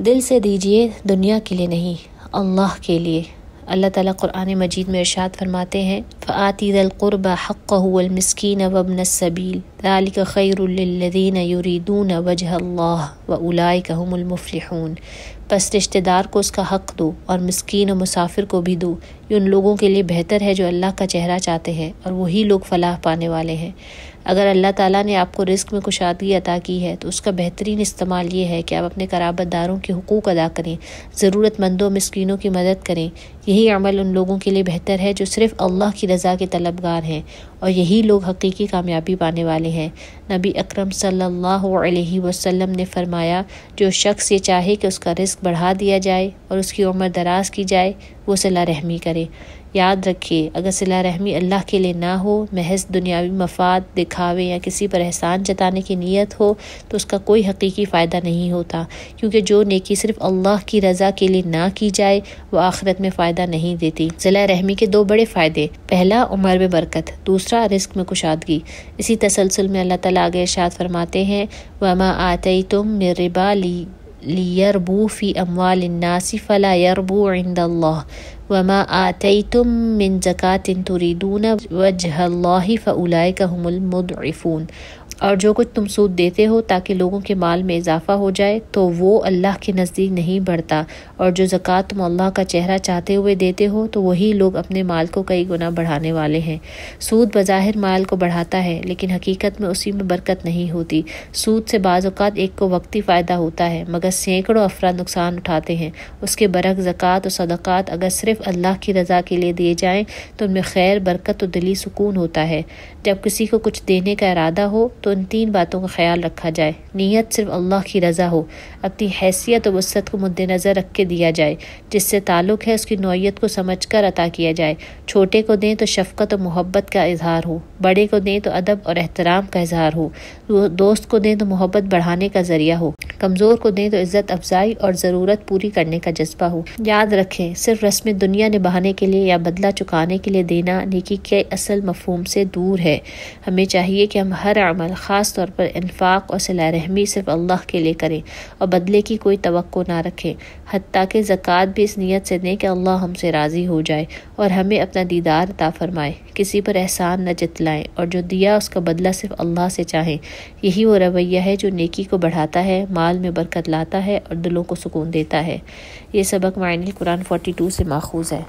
دل سے دیجیے، دنیا کے لیے نہیں، اللہ کے لیے۔ اللہ تعالیٰ قرآن مجید میں ارشاد فرماتے ہیں فَآتِ ذَا الْقُرْبَى حَقَّهُ وَالْمِسْكِينَ وَابْنَ السَّبِيلِ ذَلِكَ خَيْرٌ لِّلَّذِينَ يُرِيدُونَ وَجْهَ اللَّهِ وَأُولَٰئِكَ هُمُ الْمُفْلِحُونَ۔ پس رشتہ دار کو اس کا حق دو اور مسکین و مسافر کو بھی دو، یہ ان لوگوں کے لیے بہتر ہے جو اللہ کا چہرہ چاہتے ہیں، اور وہی لوگ فلاح پانے والے ہیں۔ اگر اللہ تعالیٰ نے آپ کو رزق میں کشادگی عطا کی ہے تو اس کا بہترین استعمال یہ ہے کہ آپ اپنے قرابت داروں کے حقوق ادا کریں، ضرورت مندوں مسکینوں کی مدد کریں۔ یہی عمل ان لوگوں کے لیے بہتر ہے جو صرف اللہ کی رضا کے طلبگار ہیں، اور یہی لوگ حقیقی کامیابی پانے والے ہیں۔ نبی اکرم صلی اللہ علیہ وسلم نے فرمایا جو شخص یہ چاہے کہ اس کا رزق بڑھا دیا جائے اور اس کی عمر دراز کی جائے وہ صلہ رحمی کرے۔ یاد رکھیے اگر صلہ رحمی اللہ کے لیے نہ ہو، محض دنیاوی مفاد، دکھاوے یا کسی پر احسان جتانے کی نیت ہو تو اس کا کوئی حقیقی فائدہ نہیں ہوتا، کیونکہ جو نیکی صرف اللہ کی رضا کے لیے نہ کی جائے وہ آخرت میں فائدہ نہیں دیتی۔ صلہ رحمی کے دو بڑے فائدے، پہلا عمر میں برکت، دوسرا رزق میں کشادگی۔ اسی تسلسل میں اللہ تعالیٰ آگے ارشاد فرماتے ہیں وَمَا آتَيْتُم مِّن رِّبًا لِيَرْبُو فِي أَمْوَالِ النَّاسِ فَلَا يَرْبُو عِندَ اللَّهِ وَمَا آتَيْتُم مِّن زَكَاةٍ تُرِيدُونَ وَجْهَ اللَّهِ فَأُولَٰئِكَ هُمُ الْمُضْعِفُونَ۔ اور جو کچھ تم سود دیتے ہو تاکہ لوگوں کے مال میں اضافہ ہو جائے تو وہ اللہ کے نزدیک نہیں بڑھتا، اور جو زکوٰۃ تم اللہ کا چہرہ چاہتے ہوئے دیتے ہو تو وہی لوگ اپنے مال کو کئی گنا بڑھانے والے ہیں۔ سود بظاہر مال کو بڑھاتا ہے لیکن حقیقت میں اسی میں برکت نہیں ہوتی۔ سود سے بعض اوقات ایک کو وقتی فائدہ ہوتا ہے مگر سینکڑوں افراد نقصان اٹھاتے ہیں۔ اس کے برعکس زکوٰۃ و صدقات اگر صرف اللہ کی رضا کے لیے دیے جائیں تو ان میں خیر، برکت و دلی سکون ہوتا ہے۔ جب کسی کو کچھ دینے کا ارادہ ہو تو ان تین باتوں کا خیال رکھا جائے، نیت صرف اللہ کی رضا ہو، اپنی حیثیت و وسعت کو مد نظر رکھ کے دیا جائے، جس سے تعلق ہے اس کی نوعیت کو سمجھ کر عطا کیا جائے۔ چھوٹے کو دیں تو شفقت و محبت کا اظہار ہو، بڑے کو دیں تو ادب اور احترام کا اظہار ہو، دوست کو دیں تو محبت بڑھانے کا ذریعہ ہو، کمزور کو دیں تو عزت افزائی اور ضرورت پوری کرنے کا جذبہ ہو۔ یاد رکھیں صرف رسم دنیا نبھانے کے لیے یا بدلہ چکانے کے لیے دینا نیکی کے اصل مفہوم سے دور ہے۔ ہمیں چاہیے کہ ہم ہر عمل، خاص طور پر انفاق اور صلہ رحمی، صرف اللہ کے لیے کریں اور بدلے کی کوئی توقع نہ رکھیں، حتیٰ کہ زکوٰۃ بھی اس نیت سے دیں کہ اللہ ہم سے راضی ہو جائے اور ہمیں اپنا دیدار عطا فرمائے۔ کسی پر احسان نہ جتلائیں اور جو دیا اس کا بدلہ صرف اللہ سے چاہیں۔ یہی وہ رویہ ہے جو نیکی کو بڑھاتا ہے، مال میں برکت لاتا ہے اور دلوں کو سکون دیتا ہے۔ یہ سبق معنی قرآن 42 سے ماخوذ ہے۔